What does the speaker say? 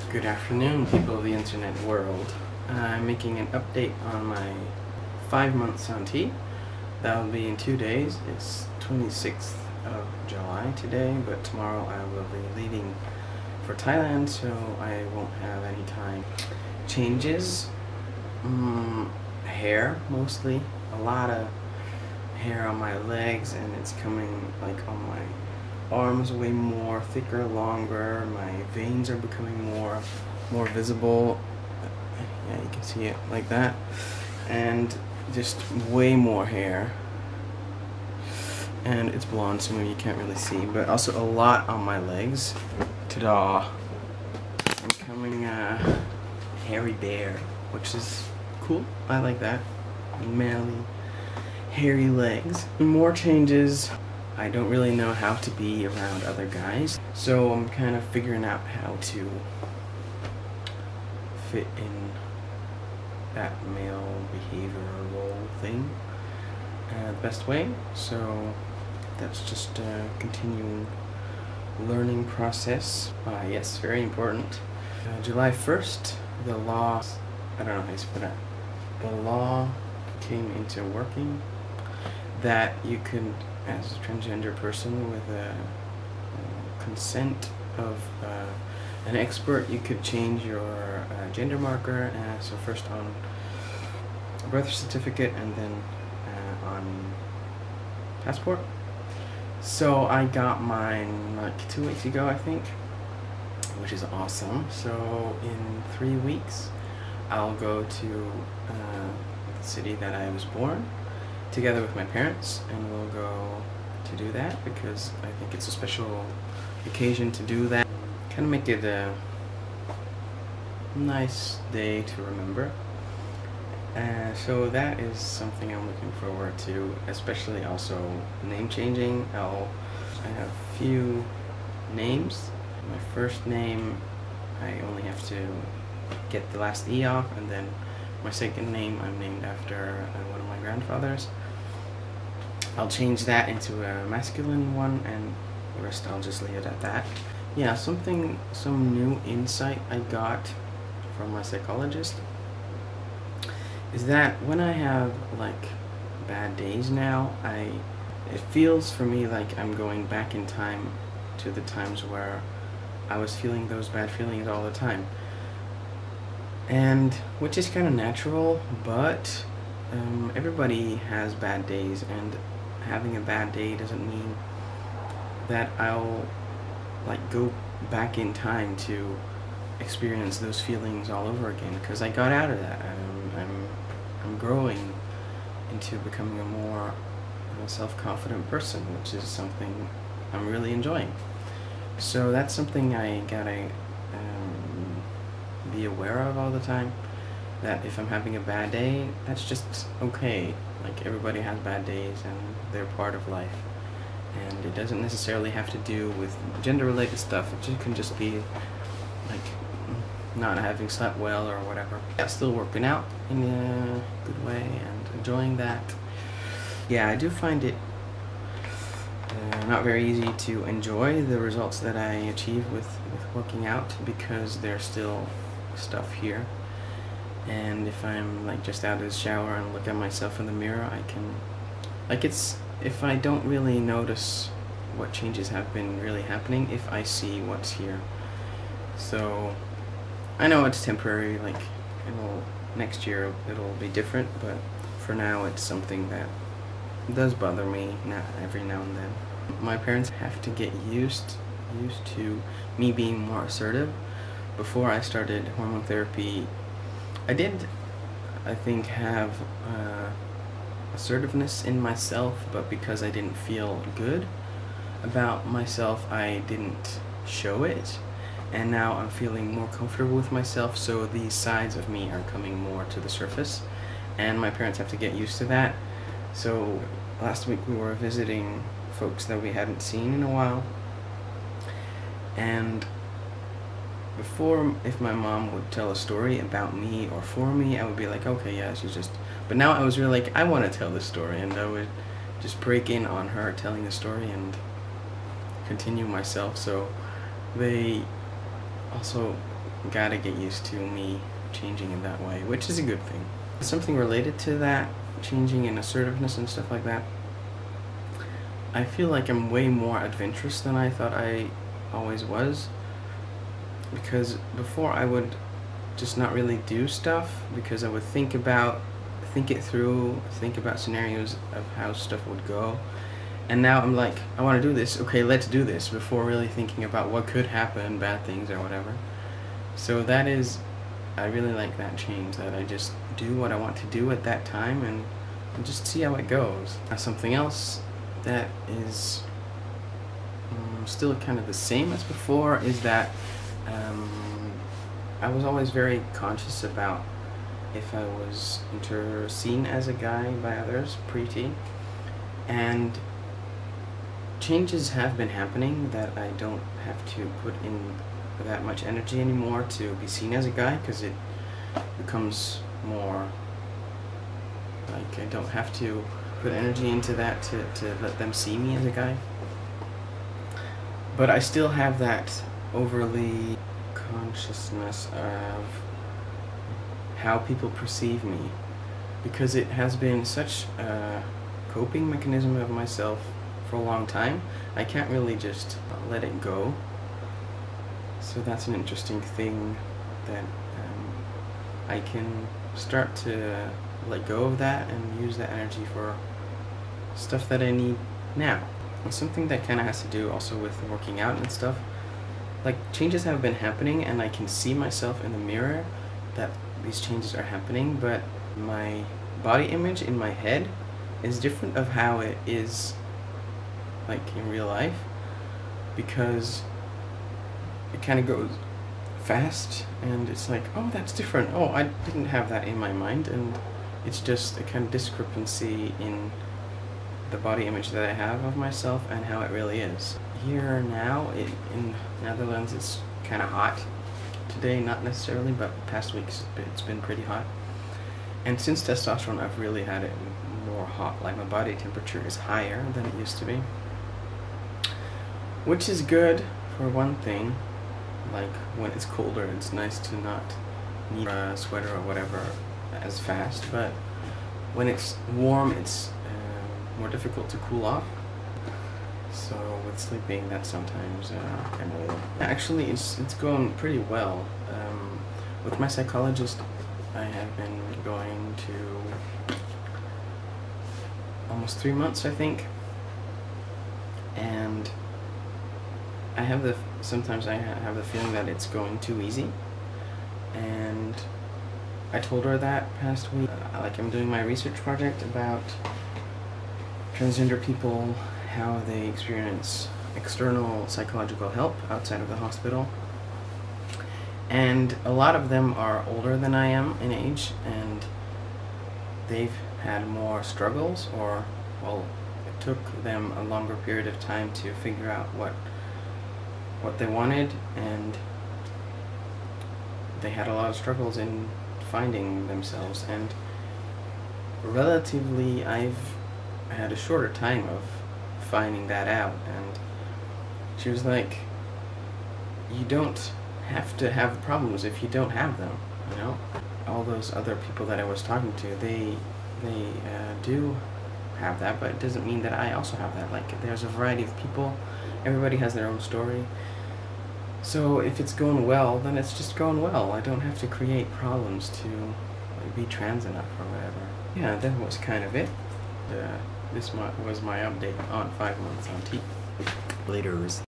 Good afternoon, people of the internet world. I'm making an update on my 5-month Santee. That will be in 2 days. It's 26th of July today, but tomorrow I will be leaving for Thailand, so I won't have any time. Changes, hair mostly. A lot of hair on my legs, and it's coming like on my arms way more, thicker, longer. My veins are becoming more visible. Yeah, you can see it like that. And just way more hair. And it's blonde, so maybe you can't really see, but also a lot on my legs. Ta-da! I'm becoming a hairy bear, which is cool. I like that. Manly, hairy legs. More changes. I don't really know how to be around other guys, so I'm kind of figuring out how to fit in that male behavior role thing the best way. So that's just a continuing learning process. Yes, very important. July 1st, the law, I don't know how you put it, the law came into working that you can, as a transgender person with a consent of an expert, you could change your gender marker, so first on birth certificate and then on passport. So I got mine like 2 weeks ago, I think, which is awesome. So in 3 weeks I'll go to the city that I was born together with my parents, and we'll go to do that because I think it's a special occasion to do that. Kind of make it a nice day to remember. So that is something I'm looking forward to, especially also name changing. I have a few names. My first name, I only have to get the last E off, and then my second name I'm named after one of my grandfathers. I'll change that into a masculine one, and the rest I'll just leave it at that. Yeah, some new insight I got from my psychologist is that when I have like bad days now, it feels for me like I'm going back in time to the times where I was feeling those bad feelings all the time. And which is kind of natural, but everybody has bad days, and having a bad day doesn't mean that I'll like go back in time to experience those feelings all over again, because I got out of that. I'm growing into becoming a more self-confident person, which is something I'm really enjoying. So that's something I gotta be aware of all the time, that if I'm having a bad day, that's just okay. Like, everybody has bad days and they're part of life, and it doesn't necessarily have to do with gender related stuff. It can just be like not having slept well or whatever. Yeah, still working out in a good way and enjoying that. Yeah, I do find it not very easy to enjoy the results that I achieve with working out, because there's still stuff here. And if I'm like just out of the shower and look at myself in the mirror, I can, like, if I don't really notice what changes have been really happening, if I see what's here. So I know it's temporary, like next year it'll be different, but for now it's something that does bother me every now and then. My parents have to get used to me being more assertive. Before I started hormone therapy, I did, I think, have assertiveness in myself, but because I didn't feel good about myself, I didn't show it. And now I'm feeling more comfortable with myself, so these sides of me are coming more to the surface, and my parents have to get used to that. So last week we were visiting folks that we hadn't seen in a while, and before, if my mom would tell a story about me or for me, I would be like, okay, yeah, she's just... But now I was really like, I want to tell this story, and I would just break in on her telling the story and continue myself. So they also gotta get used to me changing in that way, which is a good thing. Something related to that, changing in assertiveness and stuff like that, I feel like I'm way more adventurous than I thought I always was, because before I would just not really do stuff because I would think it through, think about scenarios of how stuff would go. And now I'm like, I want to do this, okay, let's do this, before really thinking about what could happen, bad things or whatever. So that is, I really like that change, that I just do what I want to do at that time and just see how it goes. Something else that is still kind of the same as before is that I was always very conscious about if I was seen as a guy by others, pretty, and changes have been happening that I don't have to put in that much energy anymore to be seen as a guy, because it becomes more like I don't have to put energy into that to let them see me as a guy. But I still have that overly consciousness of how people perceive me, because it has been such a coping mechanism of myself for a long time. I can't really just let it go. So that's an interesting thing, that I can start to let go of that and use that energy for stuff that I need now. And something that kind of has to do also with working out and stuff. Like, changes have been happening and I can see myself in the mirror that these changes are happening, but my body image in my head is different of how it is like in real life, because it kind of goes fast and it's like, oh, that's different, oh, I didn't have that in my mind, and it's just a kind of discrepancy in the body image that I have of myself and how it really is. Here now in Netherlands it's kind of hot. Today not necessarily, but past weeks it's been pretty hot. And since testosterone I've really had it more hot, like my body temperature is higher than it used to be. Which is good for one thing, like when it's colder it's nice to not need a sweater or whatever as fast, but when it's warm it's more difficult to cool off. So with sleeping, that's sometimes kind of... Actually, it's going pretty well. With my psychologist, I have been going to almost 3 months, I think. And I have sometimes I have the feeling that it's going too easy. And I told her that past week. Like, I'm doing my research project about transgender people, how they experience external psychological help outside of the hospital. And a lot of them are older than I am in age, and they've had more struggles, or, well, it took them a longer period of time to figure out what they wanted, and they had a lot of struggles in finding themselves. And relatively, I've had a shorter time of finding that out. And she was like, you don't have to have problems if you don't have them, you know? All those other people that I was talking to, they do have that, but it doesn't mean that I also have that. Like, there's a variety of people, everybody has their own story. So if it's going well, then it's just going well. I don't have to create problems to like, be trans enough or whatever. Yeah, that was kind of it. This was my update on 5 months on T. Laters.